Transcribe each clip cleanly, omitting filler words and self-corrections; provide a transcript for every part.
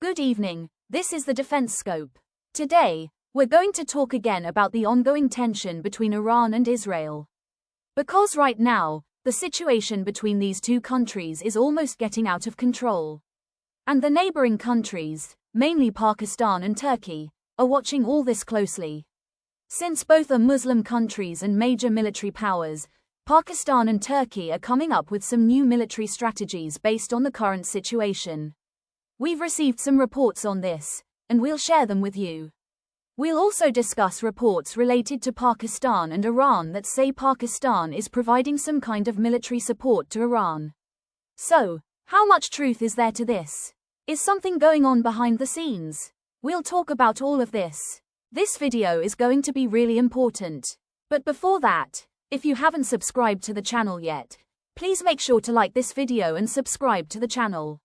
Good evening, this is the Defense Scope. Today, we're going to talk again about the ongoing tension between Iran and Israel. Because right now, the situation between these two countries is almost getting out of control. And the neighboring countries, mainly Pakistan and Turkey, are watching all this closely. Since both are Muslim countries and major military powers, Pakistan and Turkey are coming up with some new military strategies based on the current situation. We've received some reports on this, and we'll share them with you. We'll also discuss reports related to Pakistan and Iran that say Pakistan is providing some kind of military support to Iran. So, how much truth is there to this? Is something going on behind the scenes? We'll talk about all of this. This video is going to be really important. But before that, if you haven't subscribed to the channel yet, please make sure to like this video and subscribe to the channel.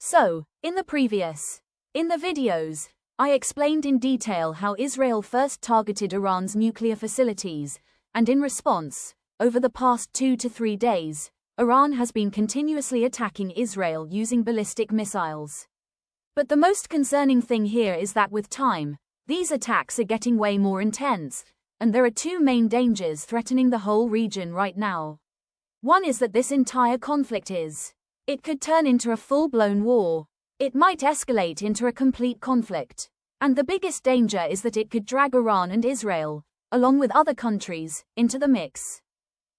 So, in the videos, I explained in detail how Israel first targeted Iran's nuclear facilities, and in response, over the past 2 to 3 days, Iran has been continuously attacking Israel using ballistic missiles. But the most concerning thing here is that with time, these attacks are getting way more intense, and there are two main dangers threatening the whole region right now. One is that this entire conflict it could turn into a full-blown war. It might escalate into a complete conflict. And the biggest danger is that it could drag Iran and Israel, along with other countries, into the mix.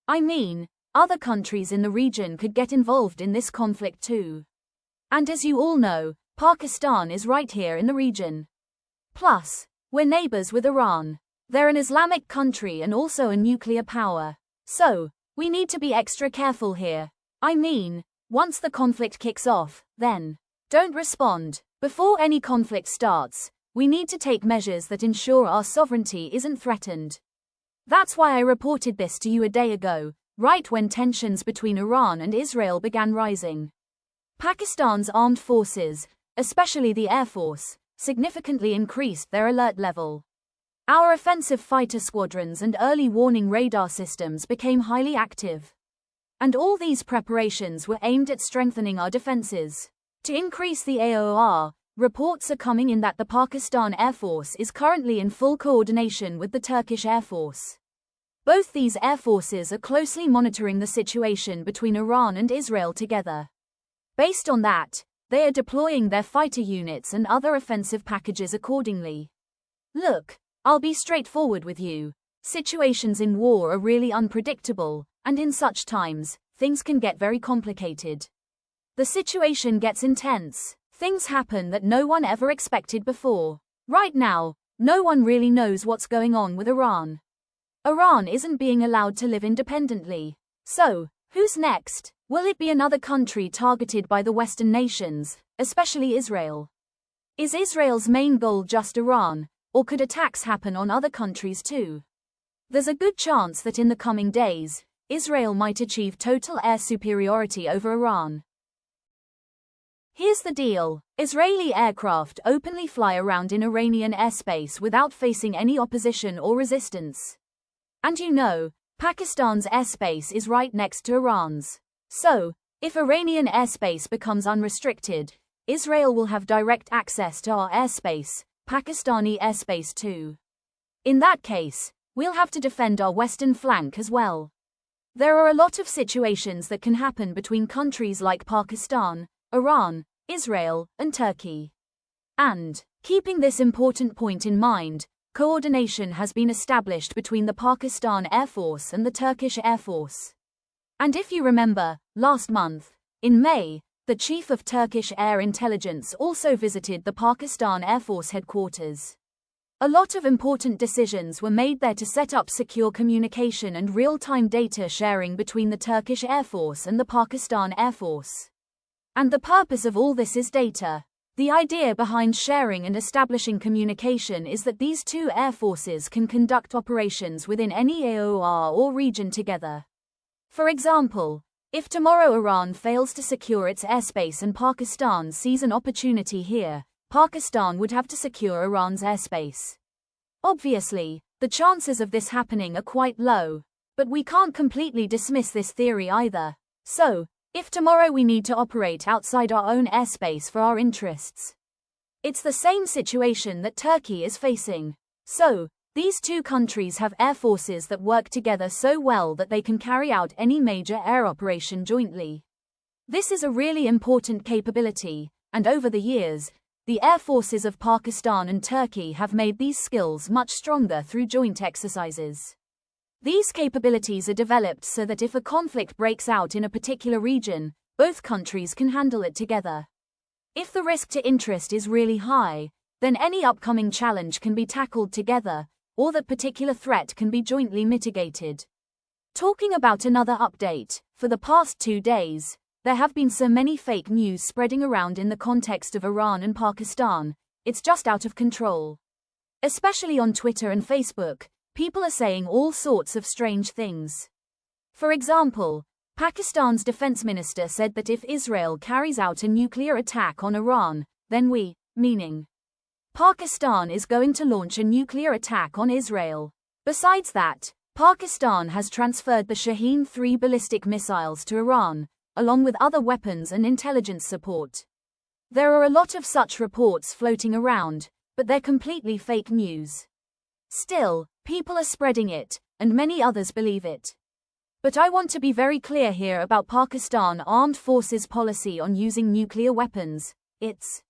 I mean, other countries in the region could get involved in this conflict too. And as you all know, Pakistan is right here in the region. Plus, we're neighbors with Iran. They're an Islamic country and also a nuclear power. So, we need to be extra careful here. I mean, once the conflict kicks off, then don't respond. Before any conflict starts, we need to take measures that ensure our sovereignty isn't threatened. That's why I reported this to you a day ago, right when tensions between Iran and Israel began rising. Pakistan's armed forces, especially the Air Force, significantly increased their alert level. Our offensive fighter squadrons and early warning radar systems became highly active. And all these preparations were aimed at strengthening our defenses. To increase the AOR, reports are coming in that the Pakistan Air Force is currently in full coordination with the Turkish Air Force. Both these air forces are closely monitoring the situation between Iran and Israel together. Based on that, they are deploying their fighter units and other offensive packages accordingly. Look, I'll be straightforward with you. Situations in war are really unpredictable, and in such times, things can get very complicated. The situation gets intense. Things happen that no one ever expected before. Right now, no one really knows what's going on with Iran. Iran isn't being allowed to live independently. So, who's next? Will it be another country targeted by the Western nations, especially Israel? Is Israel's main goal just Iran, or could attacks happen on other countries too? There's a good chance that in the coming days, Israel might achieve total air superiority over Iran. Here's the deal. Israeli aircraft openly fly around in Iranian airspace without facing any opposition or resistance. And you know, Pakistan's airspace is right next to Iran's. So, if Iranian airspace becomes unrestricted, Israel will have direct access to our airspace, Pakistani airspace too. In that case, we'll have to defend our western flank as well. There are a lot of situations that can happen between countries like Pakistan, Iran, Israel, and Turkey. And, keeping this important point in mind, coordination has been established between the Pakistan Air Force and the Turkish Air Force. And if you remember, last month, in May, the Chief of Turkish Air Intelligence also visited the Pakistan Air Force headquarters. A lot of important decisions were made there to set up secure communication and real-time data sharing between the Turkish Air Force and the Pakistan Air Force. And the purpose of all this is data. The idea behind sharing and establishing communication is that these two air forces can conduct operations within any AOR or region together. For example, if tomorrow Iran fails to secure its airspace and Pakistan sees an opportunity here, Pakistan would have to secure Iran's airspace. Obviously, the chances of this happening are quite low, but we can't completely dismiss this theory either. So, if tomorrow we need to operate outside our own airspace for our interests, It's the same situation that Turkey is facing. So, these two countries have air forces that work together so well that they can carry out any major air operation jointly. This is a really important capability, and over the years, the air forces of Pakistan and Turkey have made these skills much stronger through joint exercises. These capabilities are developed so that if a conflict breaks out in a particular region, both countries can handle it together. If the risk to interest is really high, then any upcoming challenge can be tackled together, or that particular threat can be jointly mitigated. Talking about another update, for the past 2 days, there have been so many fake news spreading around in the context of Iran and Pakistan, it's just out of control. Especially on Twitter and Facebook, people are saying all sorts of strange things. For example, Pakistan's defense minister said that if Israel carries out a nuclear attack on Iran, then we, meaning Pakistan, is going to launch a nuclear attack on Israel. Besides that, Pakistan has transferred the Shaheen-3 ballistic missiles to Iran, along with other weapons and intelligence support. There are a lot of such reports floating around, but they're completely fake news. Still, people are spreading it, and many others believe it. But I want to be very clear here about Pakistan Armed Forces policy on using nuclear weapons. It's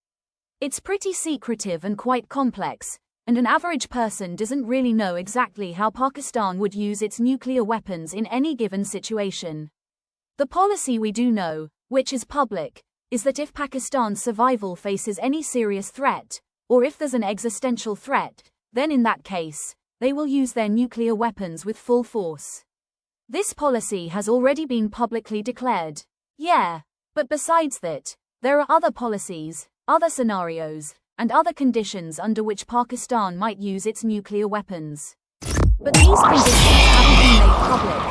pretty secretive and quite complex, and an average person doesn't really know exactly how Pakistan would use its nuclear weapons in any given situation. The policy we do know, which is public, is that if Pakistan's survival faces any serious threat, or if there's an existential threat, then in that case, they will use their nuclear weapons with full force. This policy has already been publicly declared. Yeah, but besides that, there are other policies, other scenarios, and other conditions under which Pakistan might use its nuclear weapons. But these conditions haven't been made public.